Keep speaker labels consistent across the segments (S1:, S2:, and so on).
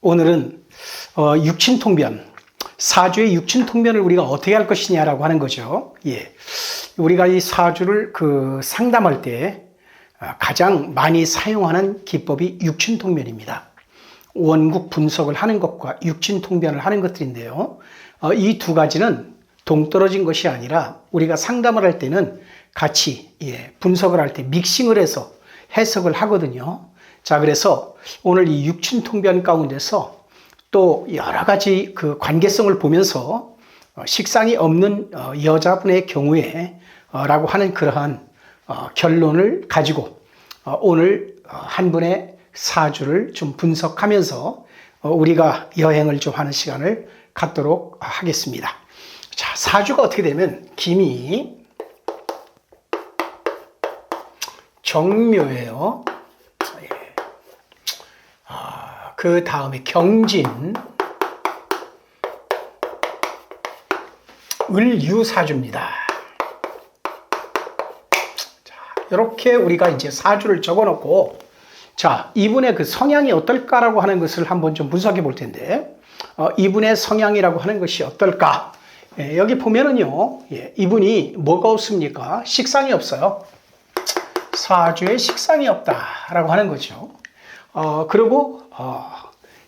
S1: 오늘은 육친통변, 사주의 육친통변을 우리가 어떻게 할 것이냐라고 하는 거죠. 예. 우리가 이 사주를 상담할 때 가장 많이 사용하는 기법이 육친통변입니다. 원국 분석을 하는 것과 육친통변을 하는 것들인데요. 이 두 가지는 동떨어진 것이 아니라 우리가 상담을 할 때는 같이 분석을 할 때 믹싱을 해서 해석을 하거든요. 자, 그래서 오늘 이 육친통변 가운데서 또 여러 가지 관계성을 보면서 식상이 없는 여자분의 경우에 라고 하는 그러한 결론을 가지고 오늘 한 분의 사주를 좀 분석하면서 우리가 여행을 좀 하는 시간을 갖도록 하겠습니다. 자, 사주가 어떻게 되면 김이 정묘예요. 그 다음에 경진, 을유사주입니다. 자, 이렇게 우리가 이제 사주를 적어 놓고, 자, 이분의 그 성향이 어떨까라고 하는 것을 한번 좀 분석해 볼 텐데, 이분의 성향이라고 하는 것이 어떨까? 여기 보면은요, 이분이 뭐가 없습니까? 식상이 없어요. 사주에 식상이 없다라고 하는 거죠. 그리고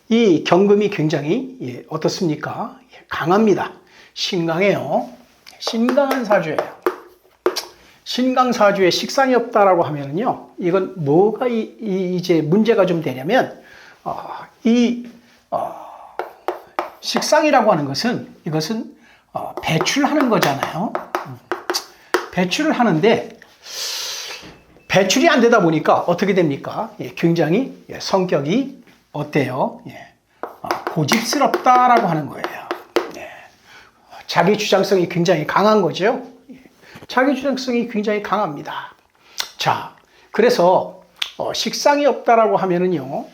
S1: 이 경금이 굉장히 어떻습니까? 강합니다. 신강해요. 신강한 사주예요. 신강 사주에 식상이 없다라고 하면은요, 이건 뭐가 이제 문제가 좀 되냐면 식상이라고 하는 것은 이것은 배출하는 거잖아요. 배출을 하는데 배출이 안 되다 보니까 어떻게 됩니까? 굉장히 성격이 어때요? 고집스럽다라고 하는 거예요. 자기 주장성이 굉장히 강한 거죠. 자기 주장성이 굉장히 강합니다. 자, 그래서 식상이 없다라고 하면은요,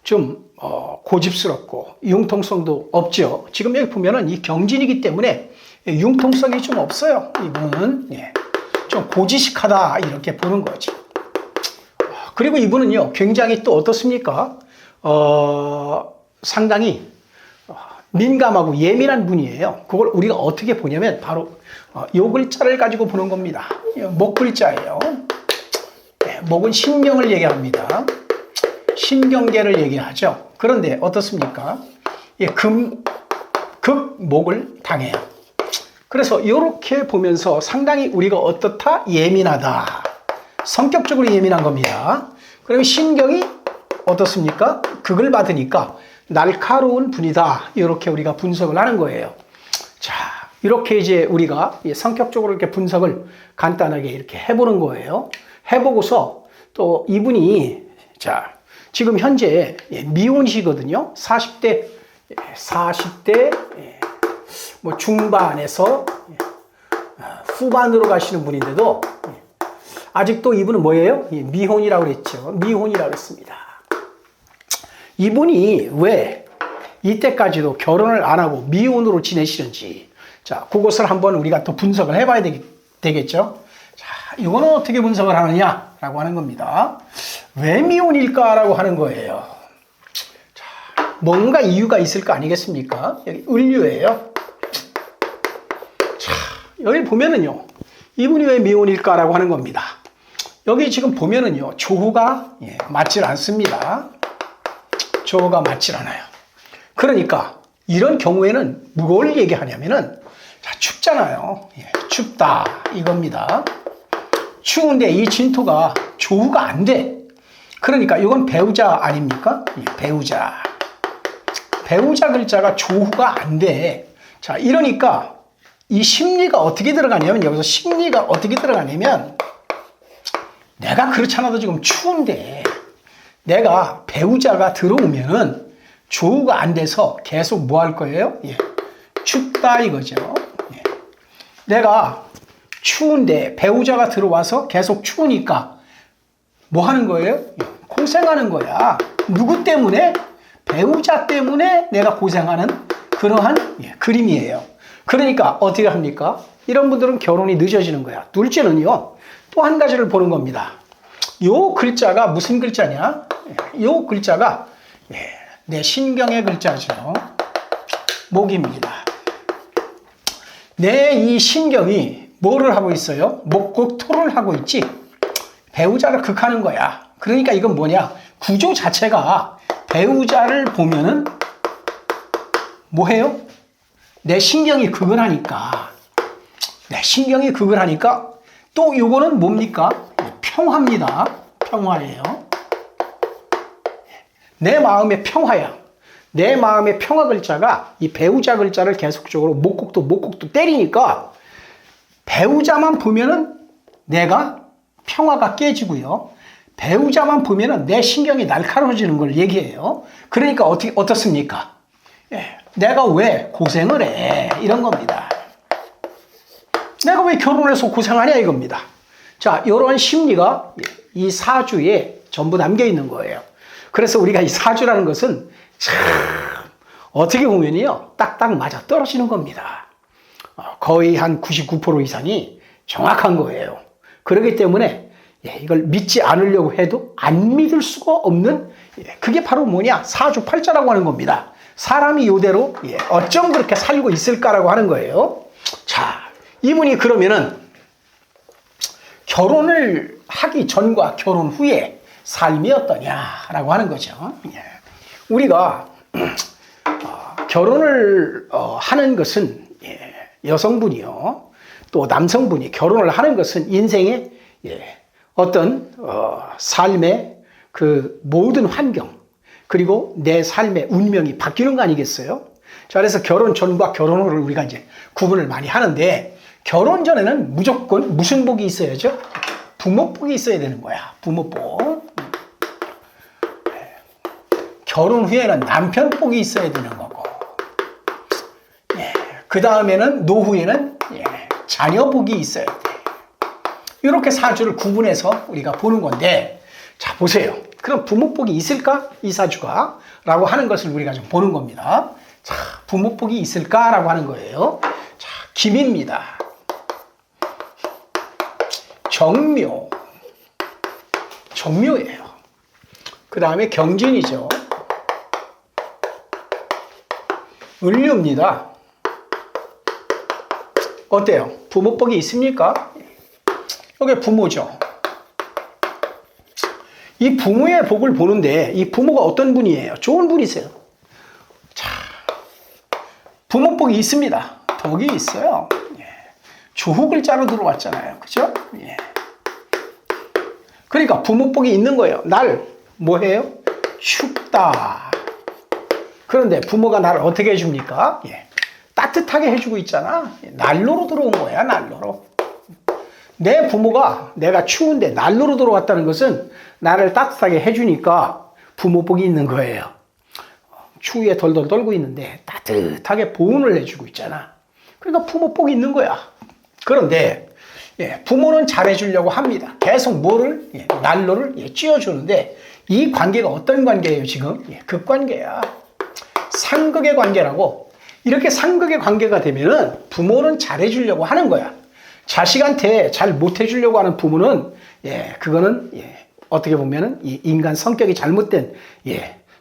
S1: 좀 고집스럽고 융통성도 없죠. 지금 여기 보면은 이 경진이기 때문에 융통성이 좀 없어요. 이분은 좀 고지식하다 이렇게 보는 거지. 그리고 이분은요 굉장히 또 어떻습니까? 상당히 민감하고 예민한 분이에요. 그걸 우리가 어떻게 보냐면 바로 요 글자를 가지고 보는 겁니다. 목 글자예요. 목은 신경을 얘기합니다. 신경계를 얘기하죠. 그런데 어떻습니까? 극목을 당해요. 그래서 이렇게 보면서 상당히 우리가 어떻다? 예민하다. 성격적으로 예민한 겁니다. 그러면 신경이 어떻습니까? 극을 받으니까 날카로운 분이다. 이렇게 우리가 분석을 하는 거예요. 자, 이렇게 이제 우리가 성격적으로 이렇게 분석을 간단하게 이렇게 해보는 거예요. 해보고서 또 이분이 자, 지금 현재 미혼이시거든요. 40대 뭐 중반에서 후반으로 가시는 분인데도 아직도 이분은 뭐예요? 미혼이라고 그랬죠. 미혼이라고 했습니다. 이분이 왜 이때까지도 결혼을 안 하고 미혼으로 지내시는지, 자, 그것을 한번 우리가 또 분석을 해봐야 되겠죠. 자, 이거는 어떻게 분석을 하느냐라고 하는 겁니다. 왜 미혼일까라고 하는 거예요. 자, 뭔가 이유가 있을 거 아니겠습니까? 여기 을류예요. 자, 여기 보면은요, 이분이 왜 미혼일까라고 하는 겁니다. 여기 지금 보면은요, 조후가 맞질 않습니다. 조후가 맞질 않아요. 그러니까 이런 경우에는 뭘 얘기하냐면은, 자, 춥잖아요. 춥다 이겁니다. 추운데 이 진토가 조후가 안 돼. 그러니까 이건 배우자 아닙니까? 배우자. 배우자 글자가 조후가 안 돼. 자, 이러니까 이 심리가 어떻게 들어가냐면, 여기서 심리가 어떻게 들어가냐면, 내가 그렇지 않아도 지금 추운데 내가 배우자가 들어오면은 조우가 안 돼서 계속 뭐 할 거예요? 춥다 이거죠. 내가 추운데 배우자가 들어와서 계속 추우니까 뭐 하는 거예요? 고생하는 거야. 누구 때문에? 배우자 때문에 내가 고생하는 그러한 그림이에요. 그러니까 어떻게 합니까? 이런 분들은 결혼이 늦어지는 거야. 둘째는요, 또 한 가지를 보는 겁니다. 요 글자가 무슨 글자냐? 요 글자가 내 신경의 글자죠. 목입니다. 내 이 신경이 뭐를 하고 있어요? 목극토를 하고 있지. 배우자를 극하는 거야. 그러니까 이건 뭐냐? 구조 자체가 배우자를 보면은 뭐해요? 내 신경이 극을 하니까. 내 신경이 극을 하니까 또 요거는 뭡니까? 평화입니다. 평화예요. 내 마음의 평화야. 내 마음의 평화 글자가 이 배우자 글자를 계속적으로 목곡도 때리니까 배우자만 보면은 내가 평화가 깨지고요. 배우자만 보면은 내 신경이 날카로워지는 걸 얘기해요. 그러니까 어떻습니까? 내가 왜 고생을 해? 이런 겁니다. 내가 왜 결혼해서 고생하냐 이겁니다. 자, 이런 심리가 이 사주에 전부 담겨 있는 거예요. 그래서 우리가 이 사주라는 것은 참 어떻게 보면요 딱딱 맞아 떨어지는 겁니다. 거의 한 99% 이상이 정확한 거예요. 그렇기 때문에 이걸 믿지 않으려고 해도 안 믿을 수가 없는 그게 바로 뭐냐 사주팔자라고 하는 겁니다. 사람이 이대로 어쩜 그렇게 살고 있을까라고 하는 거예요. 자, 이분이 그러면은 결혼을 하기 전과 결혼 후에 삶이 어떠냐라고 하는 거죠. 우리가 결혼을 하는 것은 여성분이요 또 남성분이 결혼을 하는 것은 인생의 어떤 삶의 그 모든 환경 그리고 내 삶의 운명이 바뀌는 거 아니겠어요? 자, 그래서 결혼 전과 결혼 후를 우리가 이제 구분을 많이 하는데 결혼 전에는 무조건 무슨 복이 있어야죠? 부모복이 있어야 되는 거야. 부모복. 결혼 후에는 남편복이 있어야 되는 거고, 그 다음에는 노후에는 자녀복이 있어야 돼. 이렇게 사주를 구분해서 우리가 보는 건데, 자, 보세요. 그럼 부모복이 있을까? 이 사주가. 라고 하는 것을 우리가 좀 보는 겁니다. 자, 부모복이 있을까라고 하는 거예요. 자, 김입니다. 정묘예요. 그 다음에 경진이죠. 을류입니다. 어때요? 부모복이 있습니까? 이게 부모죠. 이 부모의 복을 보는데 이 부모가 어떤 분이에요? 좋은 분이세요. 자, 부모복이 있습니다. 덕이 있어요. 주후 글자로 들어왔잖아요. 그죠? 그러니까 부모복이 있는 거예요. 날 뭐해요? 춥다. 그런데 부모가 나를 어떻게 해줍니까? 따뜻하게 해주고 있잖아. 난로로 들어온 거야, 난로로. 내 부모가 내가 추운데 난로로 들어왔다는 것은 나를 따뜻하게 해주니까 부모복이 있는 거예요. 추위에 덜덜 떨고 있는데 따뜻하게 보온을 해주고 있잖아. 그러니까 부모복이 있는 거야. 그런데 부모는 잘해주려고 합니다. 계속 난로를 찧어주는데 이 관계가 어떤 관계예요, 지금? 극관계야. 상극의 관계라고. 이렇게 상극의 관계가 되면은 부모는 잘해주려고 하는 거야. 자식한테 잘 못해주려고 하는 부모는 그거는 어떻게 보면은 이 인간 성격이 잘못된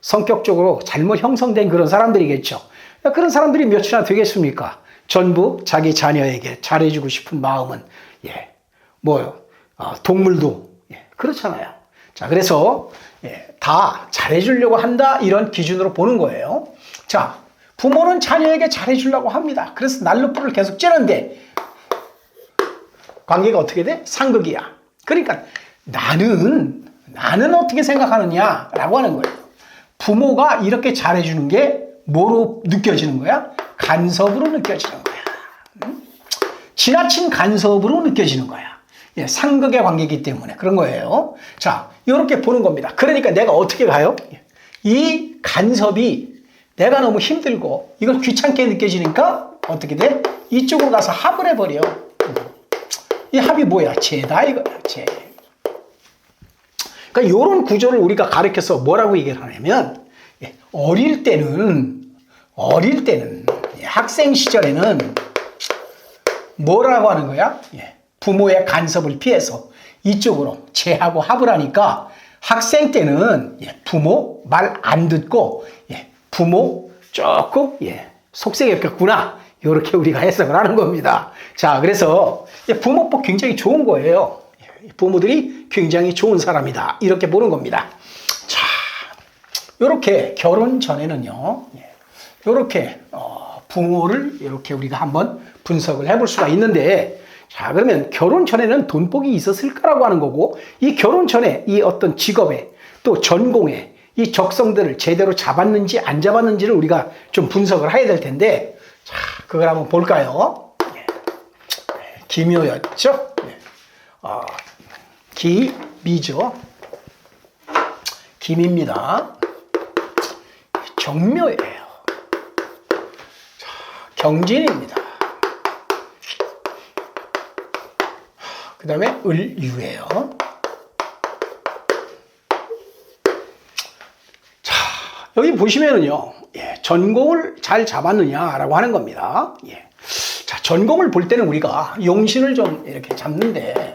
S1: 성격적으로 잘못 형성된 그런 사람들이겠죠. 그런 사람들이 몇이나 되겠습니까? 전부 자기 자녀에게 잘해주고 싶은 마음은 동물도 그렇잖아요. 자, 그래서 다 잘해주려고 한다 이런 기준으로 보는 거예요. 자, 부모는 자녀에게 잘해주려고 합니다. 그래서 난로불을 계속 쬐는데 관계가 어떻게 돼? 상극이야. 그러니까 나는 어떻게 생각하느냐라고 하는 거예요. 부모가 이렇게 잘해주는 게 뭐로 느껴지는 거야? 간섭으로 느껴지는 거야. 지나친 간섭으로 느껴지는 거야. 상극의 관계이기 때문에 그런 거예요. 자, 이렇게 보는 겁니다. 그러니까 내가 어떻게 가요? 이 간섭이 내가 너무 힘들고 이걸 귀찮게 느껴지니까 어떻게 돼? 이쪽으로 가서 합을 해버려. 이 합이 뭐야? 죄다 이거야. 죄. 그러니까 이런 구조를 우리가 가르쳐서 뭐라고 얘기를 하냐면 어릴 때는 학생 시절에는 뭐라고 하는 거야? 부모의 간섭을 피해서 이쪽으로 죄하고 합을 하니까 학생 때는 부모 말 안 듣고 부모 조금 속색였겠구나. 이렇게 우리가 해석을 하는 겁니다. 자, 그래서 부모법 굉장히 좋은 거예요. 부모들이 굉장히 좋은 사람이다. 이렇게 보는 겁니다. 자, 이렇게 결혼 전에는요. 이렇게 부모를 이렇게 우리가 한번 분석을 해볼 수가 있는데, 자, 그러면 결혼 전에는 돈복이 있었을까라고 하는 거고, 이 결혼 전에 이 어떤 직업에 또 전공에 이 적성들을 제대로 잡았는지 안 잡았는지를 우리가 좀 분석을 해야 될 텐데, 자, 그걸 한번 볼까요? 기묘였죠? 기미죠. 기미입니다. 정묘예요. 자, 경진입니다. 그 다음에 을유예요. 자, 여기 보시면은요, 전공을 잘 잡았느냐라고 하는 겁니다. 자, 전공을 볼 때는 우리가 용신을 좀 이렇게 잡는데,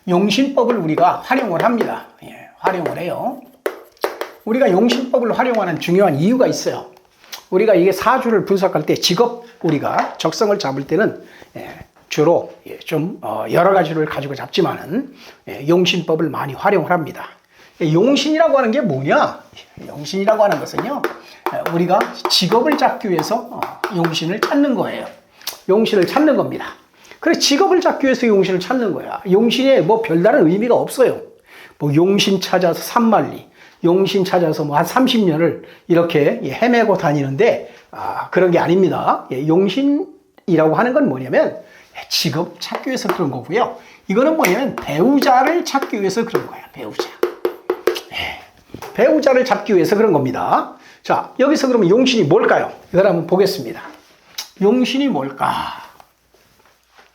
S1: 용신법을 우리가 활용을 합니다. 활용을 해요. 우리가 용신법을 활용하는 중요한 이유가 있어요. 우리가 이게 사주를 분석할 때 직업 우리가 적성을 잡을 때는 주로 좀 여러 가지를 가지고 잡지만은 용신법을 많이 활용을 합니다. 용신이라고 하는 게 뭐냐? 용신이라고 하는 것은요, 우리가 직업을 잡기 위해서 용신을 찾는 거예요. 용신을 찾는 겁니다. 그래, 직업을 잡기 위해서 용신을 찾는 거야. 용신에 뭐 별다른 의미가 없어요. 뭐 용신 찾아서 산만리, 용신 찾아서 뭐 한 30년을 이렇게 헤매고 다니는데, 그런 게 아닙니다. 용신이라고 하는 건 뭐냐면 직업 찾기 위해서 그런 거고요. 이거는 뭐냐면 배우자를 찾기 위해서 그런 거야. 배우자. 배우자를 잡기 위해서 그런 겁니다. 자, 여기서 그러면 용신이 뭘까요? 이걸 한번 보겠습니다. 용신이 뭘까?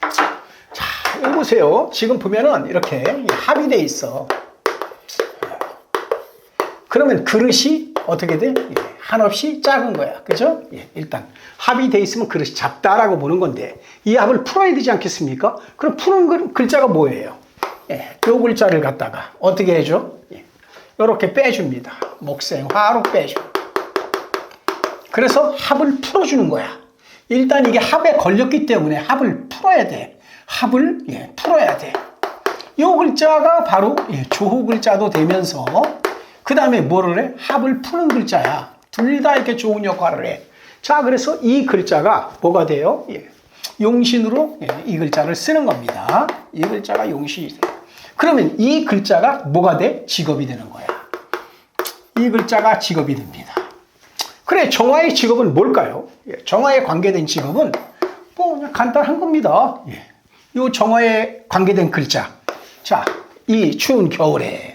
S1: 자, 여기 보세요. 지금 보면은 이렇게 합이 돼 있어. 그러면 그릇이 어떻게 돼? 한없이 작은 거야. 그죠? 일단 합이 돼 있으면 그릇이 작다라고 보는 건데, 이 합을 풀어야 되지 않겠습니까? 그럼 푸는 글자가 뭐예요? 요 글자를 갖다가 어떻게 해줘? 이렇게 빼줍니다. 목생화로 빼줘. 그래서 합을 풀어주는 거야. 일단 이게 합에 걸렸기 때문에 합을 풀어야 돼. 합을 풀어야 돼. 요 글자가 바로 조호 글자도 되면서, 그 다음에 뭐를 해? 합을 푸는 글자야. 둘 다 이렇게 좋은 역할을 해. 자, 그래서 이 글자가 뭐가 돼요? 용신으로 이 글자를 쓰는 겁니다. 이 글자가 용신이 돼요. 그러면 이 글자가 뭐가 돼? 직업이 되는 거야. 이 글자가 직업이 됩니다. 그래, 정화의 직업은 뭘까요? 정화에 관계된 직업은 뭐 그냥 간단한 겁니다. 이 정화에 관계된 글자. 자, 이 추운 겨울에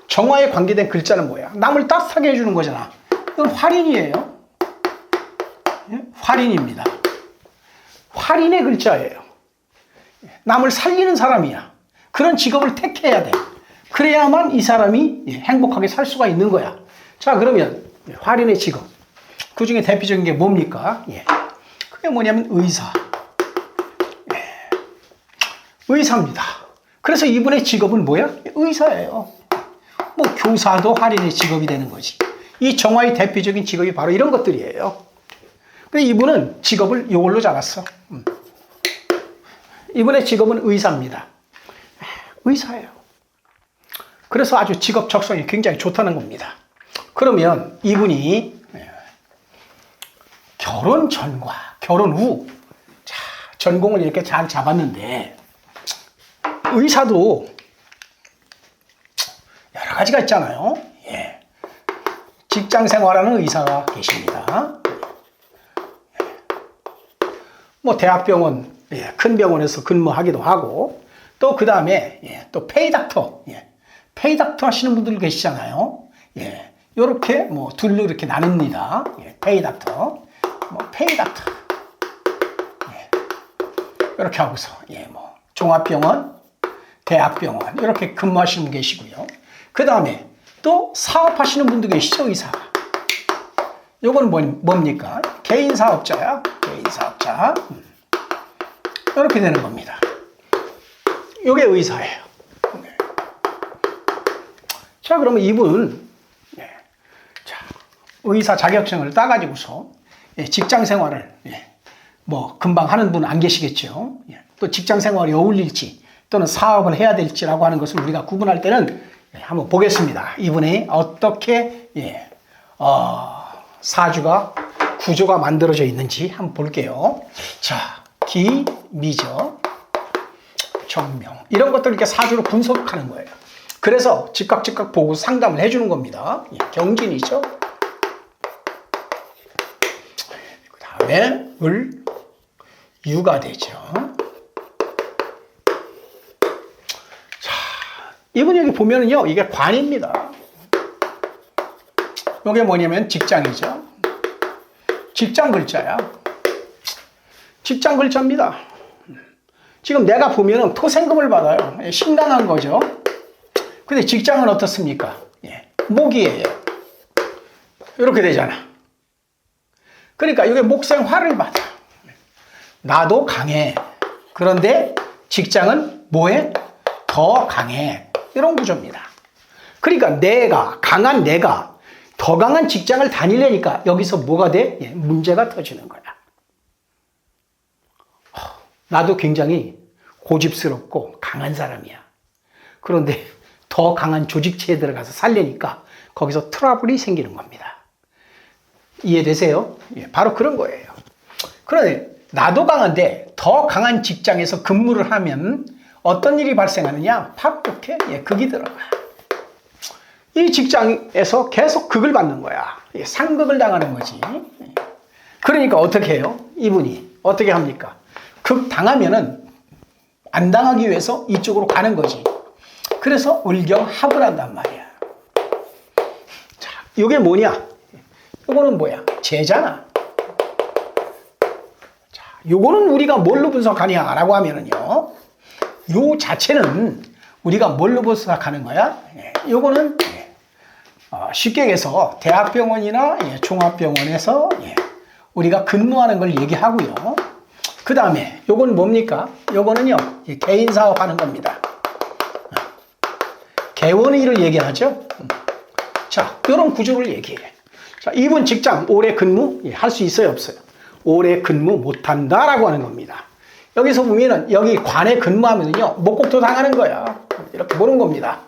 S1: 정화에 관계된 글자는 뭐야? 남을 따뜻하게 해주는 거잖아. 이건 활인이에요. 활인입니다. 활인의 글자예요. 남을 살리는 사람이야. 그런 직업을 택해야 돼. 그래야만 이 사람이 행복하게 살 수가 있는 거야. 자, 그러면 활인의 직업. 그 중에 대표적인 게 뭡니까? 그게 뭐냐면 의사. 의사입니다. 그래서 이분의 직업은 뭐야? 의사예요. 뭐 교사도 활인의 직업이 되는 거지. 이 정화의 대표적인 직업이 바로 이런 것들이에요. 근데 이분은 직업을 이걸로 잡았어. 이분의 직업은 의사입니다. 의사예요. 그래서 아주 직업 적성이 굉장히 좋다는 겁니다. 그러면 이분이 결혼 전과 결혼 후, 자, 전공을 이렇게 잘 잡았는데, 의사도 여러 가지가 있잖아요. 직장 생활하는 의사가 계십니다. 뭐 대학병원, 큰 병원에서 근무하기도 하고, 또 그 다음에 또 페이닥터, 페이닥터 하시는 분들 계시잖아요. 요렇게 뭐 둘로 이렇게 나눕니다. 페이닥터, 뭐 페이닥터, 이렇게 하고서 뭐 종합병원, 대학병원 이렇게 근무하시는 분 계시고요. 그 다음에 또 사업하시는 분도 계시죠, 의사가. 요건 뭡니까? 개인 사업자야. 개인 사업자. 이렇게 되는 겁니다. 요게 의사예요. 자, 그러면 이분, 예, 자, 의사 자격증을 따가지고서 예, 직장 생활을 예, 뭐 금방 하는 분 안 계시겠죠. 예, 또 직장 생활이 어울릴지 또는 사업을 해야 될지라고 하는 것을 우리가 구분할 때는 예, 한번 보겠습니다. 이분이 어떻게 예, 사주가 구조가 만들어져 있는지 한번 볼게요. 자, 기, 미적, 정명 이런 것들을 이렇게 사주로 분석하는 거예요. 그래서 즉각 보고 상담을 해주는 겁니다. 예, 경진이죠. 그 다음에 을, 유가 되죠. 자, 이분 여기 보면은요, 이게 관입니다. 이게 뭐냐면 직장이죠. 직장 글자야. 직장 글자입니다. 지금 내가 보면은 토생금을 받아요. 신강한 거죠. 근데 직장은 어떻습니까? 예, 목이에요. 이렇게 되잖아. 그러니까 이게 목생화를 받아. 나도 강해. 그런데 직장은 뭐해? 더 강해. 이런 구조입니다. 그러니까 내가, 강한 내가 더 강한 직장을 다니려니까 여기서 뭐가 돼? 예, 문제가 터지는 거야. 나도 굉장히 고집스럽고 강한 사람이야. 그런데 더 강한 조직체에 들어가서 살려니까 거기서 트러블이 생기는 겁니다. 이해되세요? 예, 바로 그런 거예요. 그런데 나도 강한데 더 강한 직장에서 근무를 하면 어떤 일이 발생하느냐? 바로 이렇게 예, 극이 들어가. 이 직장에서 계속 극을 받는 거야. 예, 상극을 당하는 거지. 그러니까 어떻게 해요? 이분이 어떻게 합니까? 극 당하면은 안 당하기 위해서 이쪽으로 가는 거지. 그래서 을경합을 한단 말이야. 자, 이게 뭐냐? 이거는 뭐야? 재잖아. 자, 요거는 우리가 뭘로 분석하냐라고 하면은요. 요 자체는 우리가 뭘로 분석하는 거야? 요거는 쉽게 얘기해서 대학병원이나 종합병원에서 우리가 근무하는 걸 얘기하고요. 그 다음에 요건 뭡니까? 요거는요, 개인 사업하는 겁니다. 개원의를 얘기하죠. 자, 이런 구조를 얘기해. 자, 이분 직장 오래 근무 할 수 있어요, 없어요? 오래 근무 못한다라고 하는 겁니다. 여기서 보면은 여기 관에 근무하면은요, 목곡도 당하는 거야. 이렇게 보는 겁니다.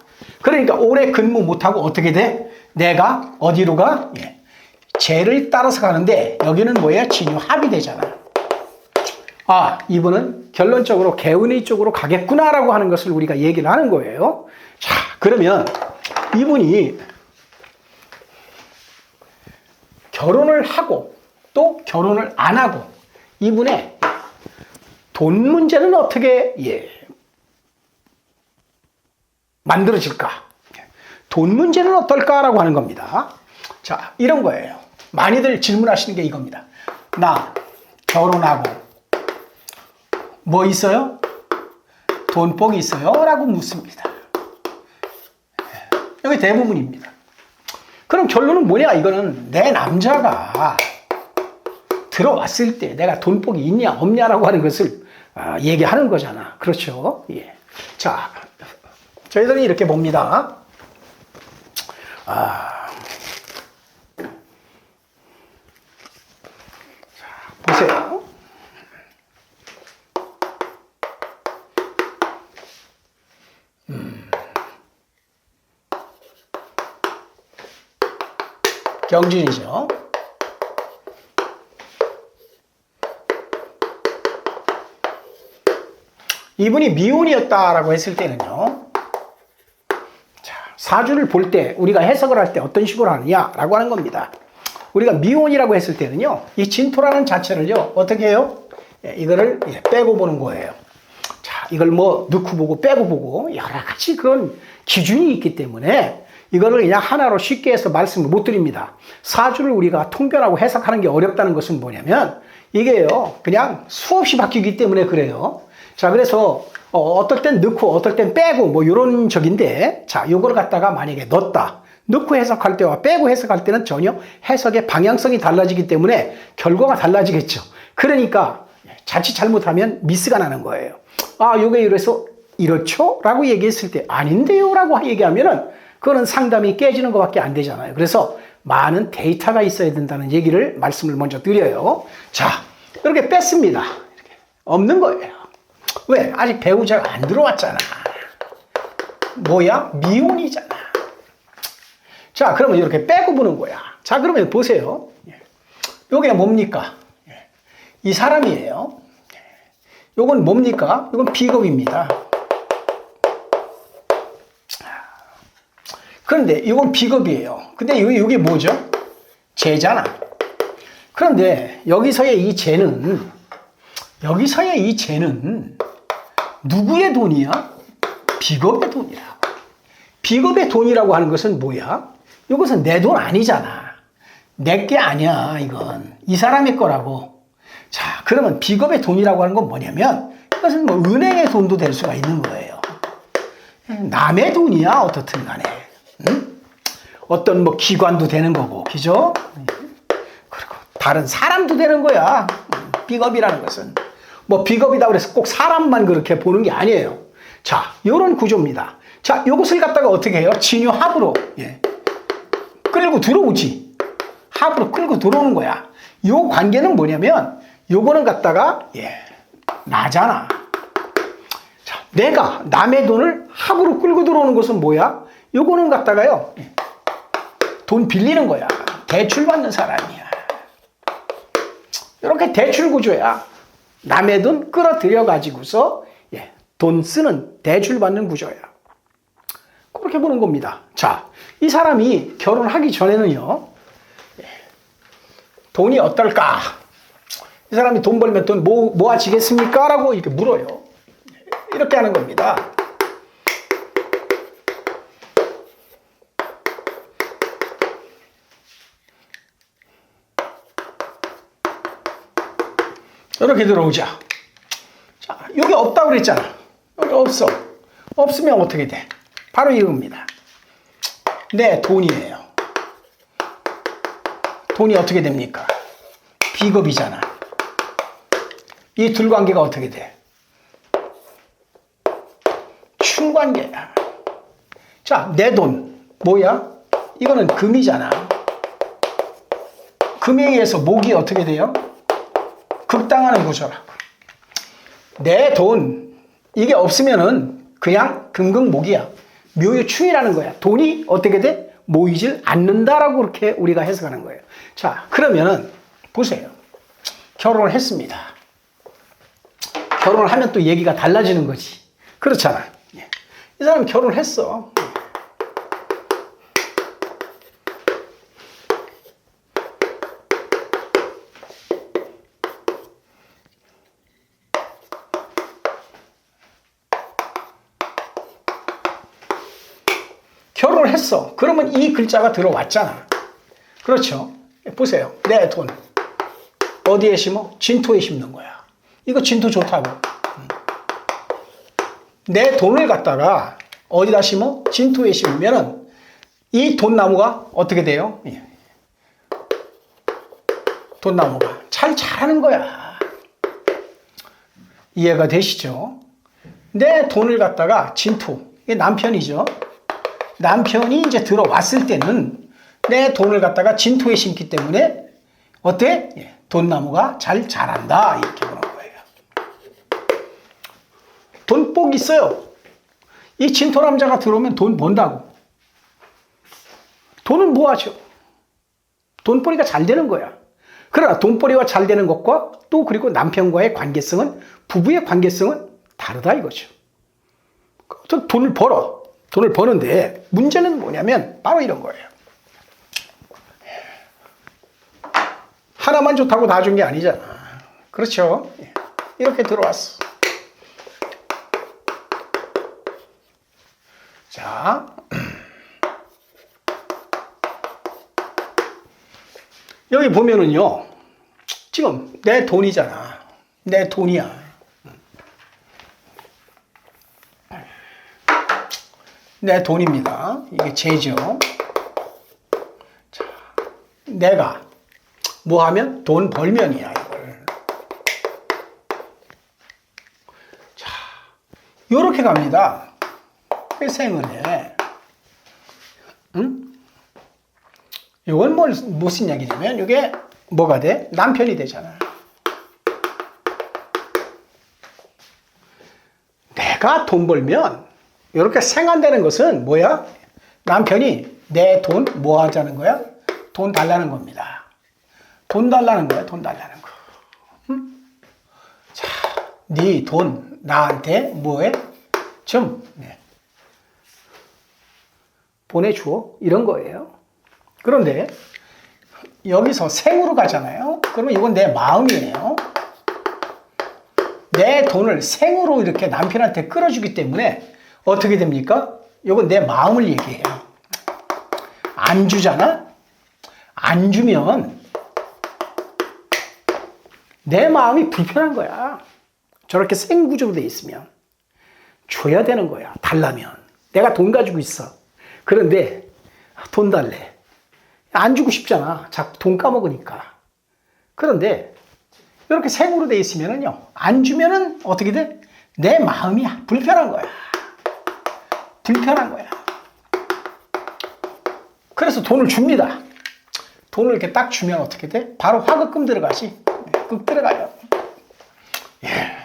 S1: 그러니까 오래 근무 못하고 어떻게 돼? 내가 어디로 가? 예. 재를 따라서 가는데 여기는 뭐예요? 진유합이 되잖아. 아, 이분은 결론적으로 개운의 쪽으로 가겠구나라고 하는 것을 우리가 얘기를 하는 거예요. 자, 그러면 이분이 결혼을 하고 또 결혼을 안 하고 이분의 돈 문제는 어떻게 만들어질까? 돈 문제는 어떨까라고 하는 겁니다. 자, 이런 거예요. 많이들 질문하시는 게 이겁니다. 나 결혼하고 뭐 있어요? 돈복이 있어요? 라고 묻습니다. 여기 대부분입니다. 그럼 결론은 뭐냐? 이거는 내 남자가 들어왔을 때 내가 돈복이 있냐 없냐라고 하는 것을 얘기하는 거잖아. 그렇죠? 예. 자, 저희들은 이렇게 봅니다. 자, 보세요. 경진이죠. 이분이 미혼이었다라고 했을 때는요. 자, 사주를 볼 때 우리가 해석을 할 때 어떤 식으로 하느냐라고 하는 겁니다. 우리가 미혼이라고 했을 때는요. 이 진토라는 자체를요. 어떻게 해요? 이거를 빼고 보는 거예요. 자, 이걸 뭐 넣고 보고 빼고 보고 여러 가지 그런 기준이 있기 때문에 이거를 그냥 하나로 쉽게 해서 말씀을 못 드립니다. 사주를 우리가 통변하고 해석하는 게 어렵다는 것은 뭐냐면 이게요. 그냥 수없이 바뀌기 때문에 그래요. 자, 그래서 어떨 땐 넣고 어떨 땐 빼고 뭐 이런 적인데 자, 요걸 갖다가 만약에 넣었다. 넣고 해석할 때와 빼고 해석할 때는 전혀 해석의 방향성이 달라지기 때문에 결과가 달라지겠죠. 그러니까 자칫 잘못하면 미스가 나는 거예요. 아, 요게 이래서 이렇죠? 라고 얘기했을 때 아닌데요? 라고 얘기하면은 그거는 상담이 깨지는 것밖에 안 되잖아요. 그래서 많은 데이터가 있어야 된다는 얘기를 말씀을 먼저 드려요. 자, 이렇게 뺐습니다. 이렇게. 없는 거예요. 왜? 아직 배우자가 안 들어왔잖아. 뭐야? 미혼이잖아. 자, 그러면 이렇게 빼고 보는 거야. 자, 그러면 보세요. 요게 뭡니까? 이 사람이에요. 요건 뭡니까? 이건 비겁입니다. 그런데 이건 비겁이에요. 근데 이게 뭐죠? 죄잖아. 그런데 여기서의 이 죄는 누구의 돈이야? 비겁의 돈이라고. 비겁의 돈이라고 하는 것은 뭐야? 이것은 내 돈 아니잖아. 내 게 아니야, 이건. 이 사람의 거라고. 자, 그러면 비겁의 돈이라고 하는 건 뭐냐면, 이것은 뭐 은행의 돈도 될 수가 있는 거예요. 남의 돈이야, 어떻든 간에. 응? 어떤 뭐 기관도 되는 거고, 그죠? 그리고 다른 사람도 되는 거야. 비겁이라는 것은. 뭐 비겁이다 그래서 꼭 사람만 그렇게 보는 게 아니에요. 자, 요런 구조입니다. 자, 요것을 갖다가 어떻게 해요? 진유합으로. 예. 끌고 들어오지. 합으로 끌고 들어오는 거야. 요 관계는 뭐냐면, 요거는 갖다가, 나잖아. 자, 내가 남의 돈을 합으로 끌고 들어오는 것은 뭐야? 요거는 갖다가요, 돈 빌리는 거야. 대출 받는 사람이야. 이렇게 대출 구조야. 남의 돈 끌어들여 가지고서, 돈 쓰는 대출 받는 구조야. 그렇게 보는 겁니다. 자, 이 사람이 결혼하기 전에는요, 돈이 어떨까? 이 사람이 돈 벌면 돈 모아지겠습니까? 라고 이렇게 물어요. 이렇게 하는 겁니다. 이렇게 들어오자. 자, 여기 없다고 그랬잖아. 여기 없어. 없으면 어떻게 돼? 바로 이겁니다. 내 돈이에요. 돈이 어떻게 됩니까? 비겁이잖아. 이 둘 관계가 어떻게 돼? 춘관계야. 자, 내 돈. 뭐야? 이거는 금이잖아. 금에 의해서 목이 어떻게 돼요? 극당하는 구조라고. 내 돈, 이게 없으면은 그냥 금극목이야. 묘유충이라는 거야. 돈이 어떻게 돼? 모이질 않는다라고 그렇게 우리가 해석하는 거예요. 자, 그러면은 보세요. 결혼을 했습니다. 결혼을 하면 또 얘기가 달라지는 거지. 그렇잖아. 이 사람 결혼을 했어. 결혼을 했어. 그러면 이 글자가 들어왔잖아. 그렇죠. 보세요. 내 돈. 어디에 심어? 진토에 심는 거야. 이거 진토 좋다고. 내 돈을 갖다가 어디다 심어? 진토에 심으면은 이 돈나무가 어떻게 돼요? 돈나무가 잘 자라는 거야. 이해가 되시죠? 내 돈을 갖다가 진토. 이게 남편이죠. 남편이 이제 들어왔을 때는 내 돈을 갖다가 진토에 심기 때문에 어때? 돈나무가 잘 자란다. 이렇게 보는 거예요. 돈복 있어요. 이 진토 남자가 들어오면 돈 번다고. 돈은 뭐 하죠? 돈벌이가 잘 되는 거야. 그러나 돈벌이가 잘 되는 것과 또 그리고 남편과의 관계성은, 부부의 관계성은 다르다 이거죠. 돈을 벌어. 돈을 버는데 문제는 뭐냐면 바로 이런 거예요. 하나만 좋다고 다 준 게 아니잖아. 그렇죠? 이렇게 들어왔어. 자, 여기 보면은요, 지금 내 돈이잖아. 내 돈이야. 내 돈입니다. 이게 제죠. 자, 내가 뭐 하면? 돈 벌면이야, 이걸. 자, 요렇게 갑니다. 회생을 해. 이건 무슨 얘기냐면 이게 뭐가 돼? 남편이 되잖아. 내가 돈 벌면 이렇게 생한다는 것은 뭐야? 남편이 내 돈 뭐 하자는 거야? 돈 달라는 겁니다. 돈 달라는 거야. 돈 달라는 거. 자, 네 돈 나한테 뭐해? 좀 보내주어. 이런 거예요. 그런데 여기서 생으로 가잖아요. 그러면 이건 내 마음이에요. 내 돈을 생으로 이렇게 남편한테 끌어주기 때문에 어떻게 됩니까? 이건 내 마음을 얘기해요. 안 주잖아? 안 주면 내 마음이 불편한 거야. 저렇게 생구조로 돼 있으면. 줘야 되는 거야. 달라면. 내가 돈 가지고 있어. 그런데 돈 달래. 안 주고 싶잖아. 자꾸 돈 까먹으니까. 그런데 이렇게 생으로 돼 있으면은요. 안 주면은 어떻게 돼? 내 마음이 불편한 거야. 불편한 거야. 그래서 돈을 줍니다. 돈을 이렇게 딱 주면 어떻게 돼? 바로 화급금 들어가지. 극 들어가요. 예.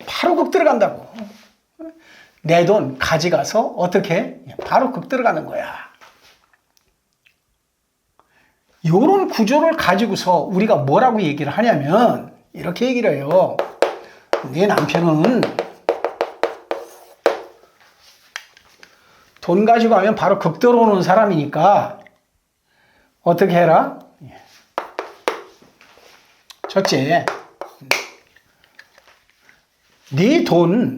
S1: 바로 극 들어간다고. 내 돈 가져가서 어떻게 해? 바로 극 들어가는 거야. 이런 구조를 가지고서 우리가 뭐라고 얘기를 하냐면 이렇게 얘기를 해요. 네 남편은 돈 가지고 하면 바로 극 들어오는 사람이니까 어떻게 해라? 첫째, 네 돈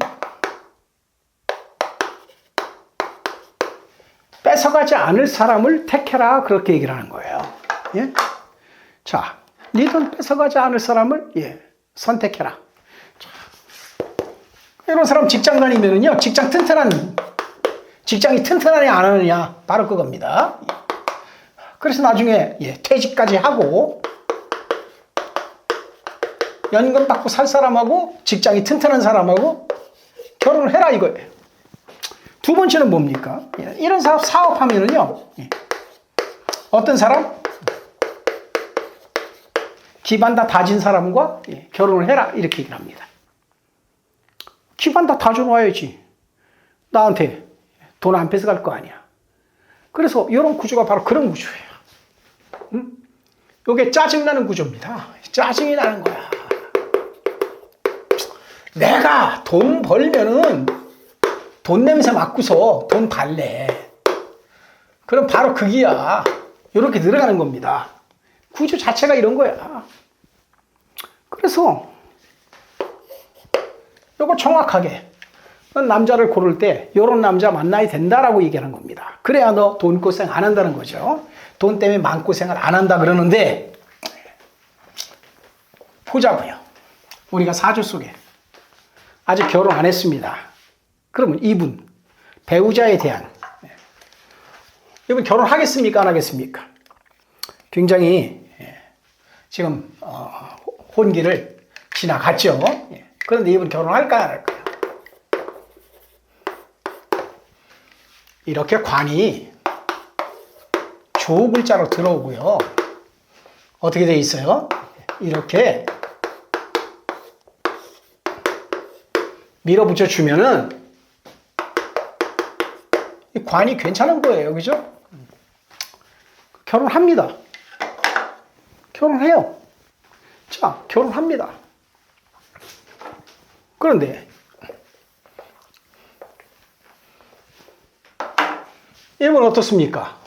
S1: 뺏어가지 않을 사람을 택해라. 그렇게 얘기를 하는 거예요. 예? 자, 네 돈 뺏어가지 않을 사람을 선택해라. 자, 이런 사람 직장 다니면은요, 직장이 튼튼하냐 안 하느냐 바로 그겁니다. 그래서 나중에 퇴직까지 하고 연금 받고 살 사람하고 직장이 튼튼한 사람하고 결혼을 해라 이거예요. 두 번째는 뭡니까? 이런 사업하면은요, 어떤 사람? 기반 다 다진 사람과 결혼을 해라 이렇게 얘기를 합니다. 기반 다 다져놔야지. 나한테 돈 안 뺏어갈 거 아니야. 그래서 이런 구조가 바로 그런 구조예요. 이게 짜증나는 구조입니다. 짜증이 나는 거야. 내가 돈 벌면은 돈 냄새 맡고서 돈 달래. 그럼 바로 극이야. 이렇게 들어가는 겁니다. 구조 자체가 이런 거야. 그래서 이거 정확하게 남자를 고를 때 이런 남자 만나야 된다라고 얘기하는 겁니다. 그래야 너 돈 고생 안 한다는 거죠. 돈 때문에 마음고생을 안 한다 그러는데 보자고요. 우리가 사주 속에 아직 결혼 안 했습니다. 그러면 이분 배우자에 대한 이분 결혼하겠습니까? 안 하겠습니까? 굉장히 지금 혼기를 지나갔죠. 그런데 이분 결혼할까 안 할까요? 이렇게 관이 조 글자로 들어오고요. 어떻게 돼 있어요? 이렇게 밀어붙여 주면은 이 관이 괜찮은 거예요. 그죠? 결혼합니다. 결혼해요. 자, 결혼합니다. 그런데 이건 어떻습니까?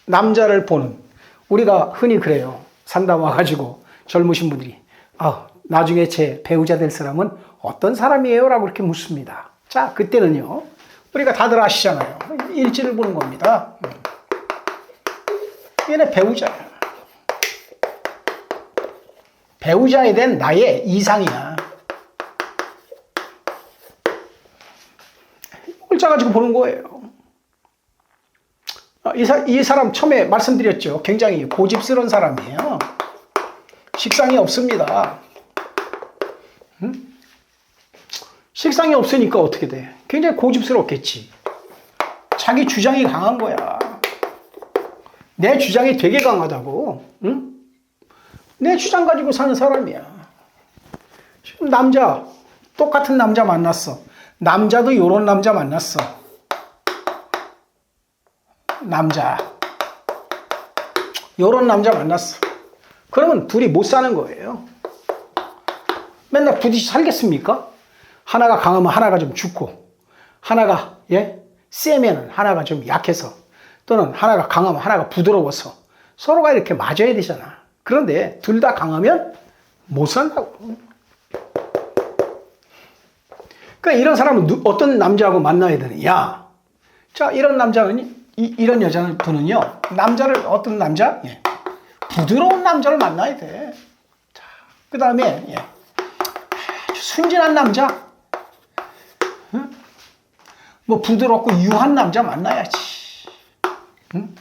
S1: 남자를 보는 우리가 흔히 그래요. 상담 와가지고 젊으신 분들이 나중에 제 배우자 될 사람은 어떤 사람이에요? 라고 이렇게 묻습니다. 자, 그때는요. 우리가 다들 아시잖아요. 일지를 보는 겁니다. 얘네 배우자야. 배우자에 대한 나의 이상이야. 이걸 짜가지고 보는 거예요. 이 사람 처음에 말씀드렸죠. 굉장히 고집스러운 사람이에요. 식상이 없습니다. 식상이 없으니까 어떻게 돼? 굉장히 고집스럽겠지. 자기 주장이 강한 거야. 내 주장이 되게 강하다고. 응? 내 주장 가지고 사는 사람이야. 지금 남자, 똑같은 남자 만났어. 남자도 요런 남자 만났어. 남자. 요런 남자 만났어. 그러면 둘이 못 사는 거예요. 맨날 부딪혀 살겠습니까? 하나가 강하면 하나가 좀 죽고, 하나가, 세면 하나가 좀 약해서, 또는 하나가 강하면 하나가 부드러워서 서로가 이렇게 맞아야 되잖아. 그런데 둘 다 강하면 못 산다고. 그러니까 이런 사람은 어떤 남자하고 만나야 되느냐? 자, 이런 남자는, 이런 여자분은요, 남자를, 어떤 남자? 부드러운 남자를 만나야 돼. 자, 그 다음에, 아주 순진한 남자. 응? 뭐, 부드럽고 유한 남자 만나야지. 응?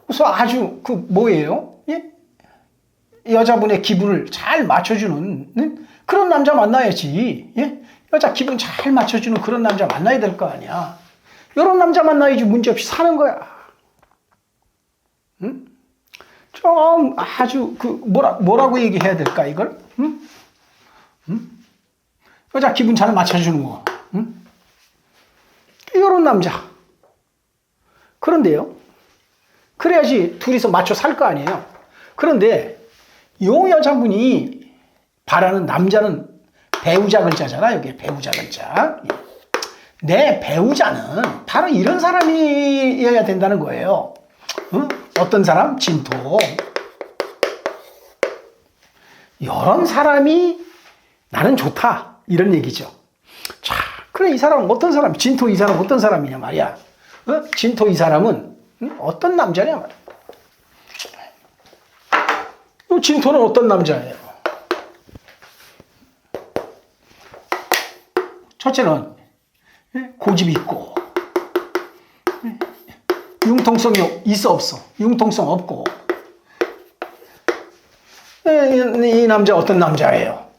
S1: 그래서 아주, 뭐예요? 여자분의 기분을 잘 맞춰주는, 응? 그런 남자 만나야지. 여자 기분 잘 맞춰주는 그런 남자 만나야 될 거 아니야. 이런 남자 만나야지 문제없이 사는 거야. 응? 좀 아주 뭐라고 얘기해야 될까 이걸? 응? 응? 여자 기분 잘 맞춰주는 거. 응? 이런 남자. 그런데요. 그래야지 둘이서 맞춰 살 거 아니에요. 그런데 요 여자분이 바라는 남자는 배우자 글자잖아. 여기 배우자 글자. 내 배우자는 바로 이런 사람이어야 된다는 거예요. 응? 어떤 사람? 진토. 이런 사람이 나는 좋다. 이런 얘기죠. 자, 그래 이 사람은 어떤 사람? 진토 이 사람은 어떤 사람이냐 말이야. 진토 이 사람은 어떤 남자냐 말이야. 진토는 어떤 남자예요? 첫째는 고집이 있고, 융통성이 있어 없어? 융통성 없고. 이 남자 어떤 남자예요?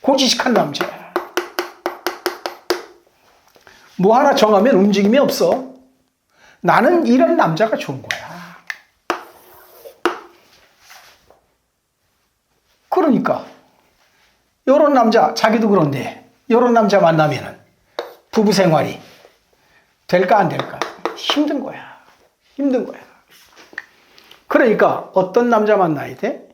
S1: 고지식한 남자야. 뭐 하나 정하면 움직임이 없어. 나는 이런 남자가 좋은 거야. 그러니까 이런 남자, 자기도 그런데 이런 남자 만나면은 부부 생활이 될까 안 될까? 힘든 거야. 힘든 거야. 그러니까 어떤 남자 만나야 돼?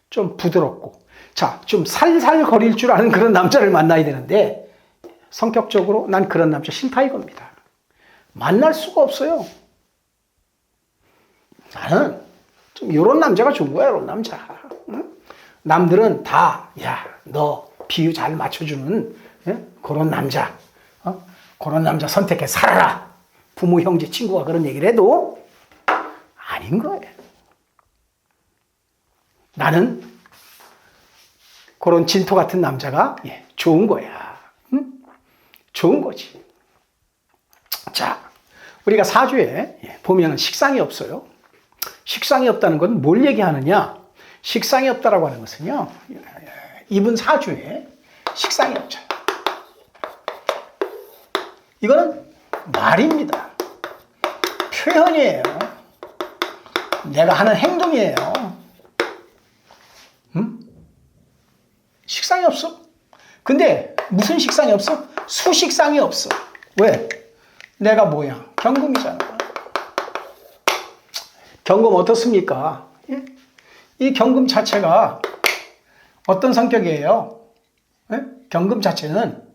S1: 좀 부드럽고, 자, 좀 살살 거릴 줄 아는 그런 남자를 만나야 되는데, 성격적으로 난 그런 남자 싫다 이겁니다. 만날 수가 없어요. 나는 좀 이런 남자가 좋은 거야, 이런 남자. 응? 남들은 다, 야, 너 비유 잘 맞춰주는 그런 남자, 그런 남자 선택해 살아라. 부모, 형제, 친구가 그런 얘기를 해도 아닌 거예요. 나는 그런 진토 같은 남자가 좋은 거야. 응? 좋은 거지. 자, 우리가 사주에 보면 식상이 없어요. 식상이 없다는 건 뭘 얘기하느냐? 식상이 없다라고 하는 것은요, 이분 사주에 식상이 없잖아요. 이거는 말입니다. 표현이에요. 내가 하는 행동이에요. 응? 식상이 없어. 근데 무슨 식상이 없어? 수식상이 없어. 왜? 내가 뭐야? 경금이잖아. 경금 어떻습니까? 예? 이 경금 자체가 어떤 성격이에요? 예? 경금 자체는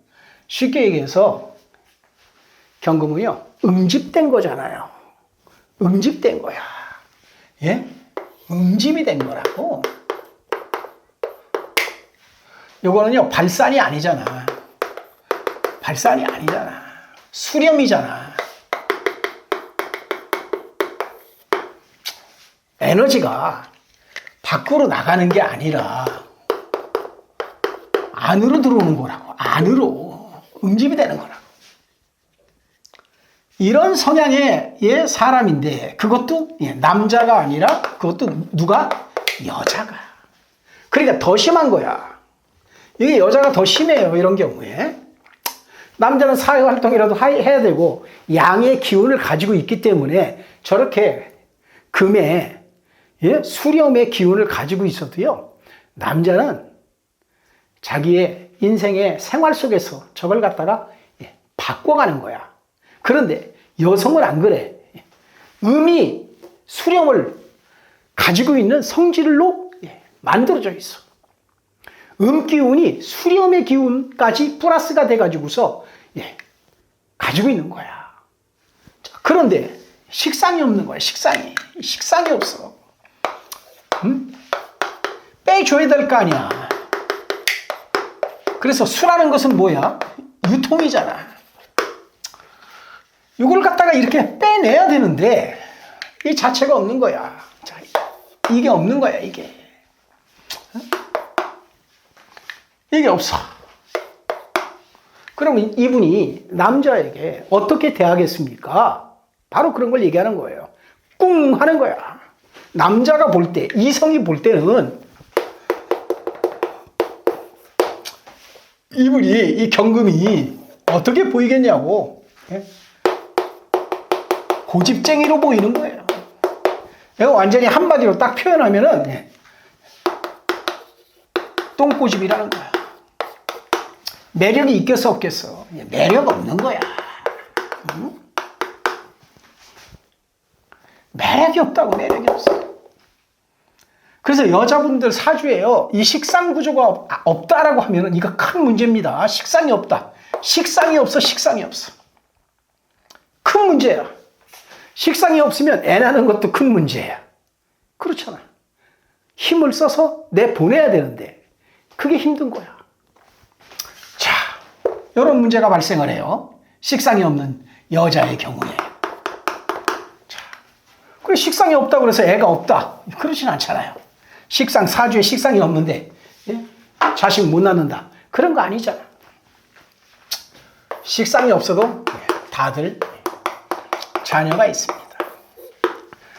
S1: 쉽게 얘기해서 경금은요, 응집된 거잖아요. 응집된 거야. 예? 응집이 된 거라고. 요거는요, 발산이 아니잖아. 발산이 아니잖아. 수렴이잖아. 에너지가 밖으로 나가는 게 아니라 안으로 들어오는 거라고. 안으로. 응집이 되는 거라고. 이런 성향의 사람인데 그것도 남자가 아니라 그것도 누가? 여자가. 그러니까 더 심한 거야. 이게 여자가 더 심해요. 이런 경우에. 남자는 사회활동이라도 해야 되고 양의 기운을 가지고 있기 때문에 저렇게 금의 수렴의 기운을 가지고 있어도요. 남자는 자기의 인생의 생활 속에서 저걸 갖다가 바꿔가는 거야. 그런데 여성은 안 그래. 음이 수렴을 가지고 있는 성질로 만들어져 있어. 음기운이 수렴의 기운까지 플러스가 돼가지고서 가지고 있는 거야. 자, 그런데 식상이 없는 거야. 식상이 없어. 빼줘야 될 거 아니야. 그래서 수라는 것은 뭐야? 유통이잖아. 이걸 갖다가 이렇게 빼내야 되는데 이 자체가 없는 거야. 자, 이게 없는 거야, 이게. 이게 없어. 그러면 이분이 남자에게 어떻게 대하겠습니까? 바로 그런 걸 얘기하는 거예요. 꿍 하는 거야. 남자가 볼 때, 이성이 볼 때는 이분이, 이 경금이 어떻게 보이겠냐고. 고집쟁이로 보이는 거예요. 이거 완전히 한마디로 딱 표현하면은 똥고집이라는 거야. 매력이 있겠어 없겠어? 매력 없는 거야. 응? 매력이 없다고. 매력이 없어. 그래서 여자분들 사주에요, 이 식상 구조가 없다라고 하면은 이거 큰 문제입니다. 식상이 없다. 식상이 없어. 큰 문제야. 식상이 없으면 애 낳는 것도 큰 문제야. 그렇잖아. 힘을 써서 내보내야 되는데 그게 힘든 거야. 자, 이런 문제가 발생을 해요. 식상이 없는 여자의 경우에. 자, 그래, 식상이 없다고 그래서 애가 없다, 그러진 않잖아요. 사주에 식상이 없는데 자식 못 낳는다, 그런 거 아니잖아. 식상이 없어도 다들 자녀가 있습니다.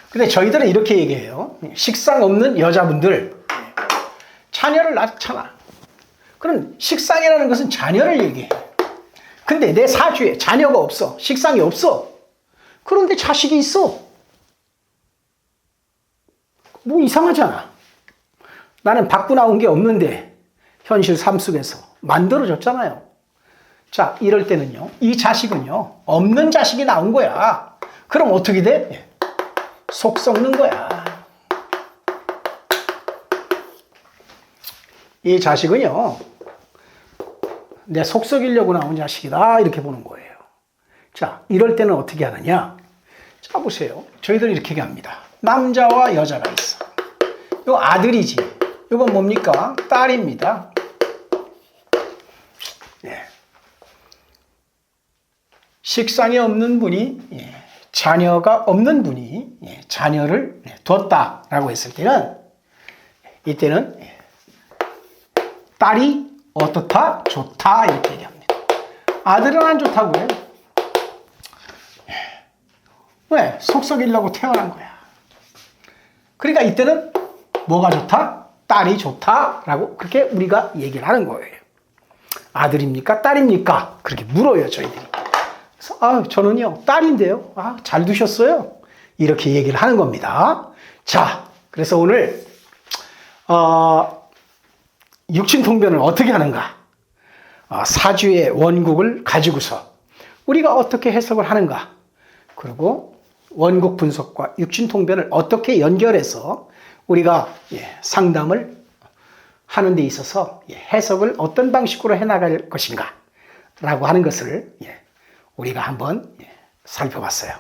S1: 근데 저희들은 이렇게 얘기해요. 식상 없는 여자분들 자녀를 낳잖아. 그럼 식상이라는 것은 자녀를 얘기해. 근데 내 사주에 자녀가 없어. 식상이 없어. 그런데 자식이 있어. 뭐 이상하잖아. 나는 받고 나온 게 없는데 현실 삶 속에서 만들어졌잖아요. 자, 이럴 때는요, 이 자식은요, 없는 자식이 나온 거야. 그럼 어떻게 돼? 속 썩는 거야. 이 자식은요, 내 속 썩이려고 나온 자식이다, 이렇게 보는 거예요. 자, 이럴 때는 어떻게 하느냐? 자, 보세요. 저희들 이렇게 얘기합니다. 남자와 여자가 있어. 이거 아들이지. 이건 뭡니까? 딸입니다. 식상이 없는 분이, 자녀가 없는 분이 자녀를 뒀다라고 했을 때는, 이때는 딸이 어떻다? 좋다, 이렇게 얘기합니다. 아들은 안 좋다고 해요. 왜? 속 썩이려고 태어난 거야. 그러니까 이때는 뭐가 좋다? 딸이 좋다라고 그렇게 우리가 얘기를 하는 거예요. 아들입니까? 딸입니까? 그렇게 물어요, 저희들이. 그래서 저는요, 딸인데요. 잘 두셨어요. 이렇게 얘기를 하는 겁니다. 자, 그래서 오늘 육친통변을 어떻게 하는가? 사주의 원국을 가지고서 우리가 어떻게 해석을 하는가? 그리고 원국 분석과 육친통변을 어떻게 연결해서 우리가 상담을 하는 데 있어서 해석을 어떤 방식으로 해나갈 것인가? 라고 하는 것을 우리가 한번 살펴봤어요.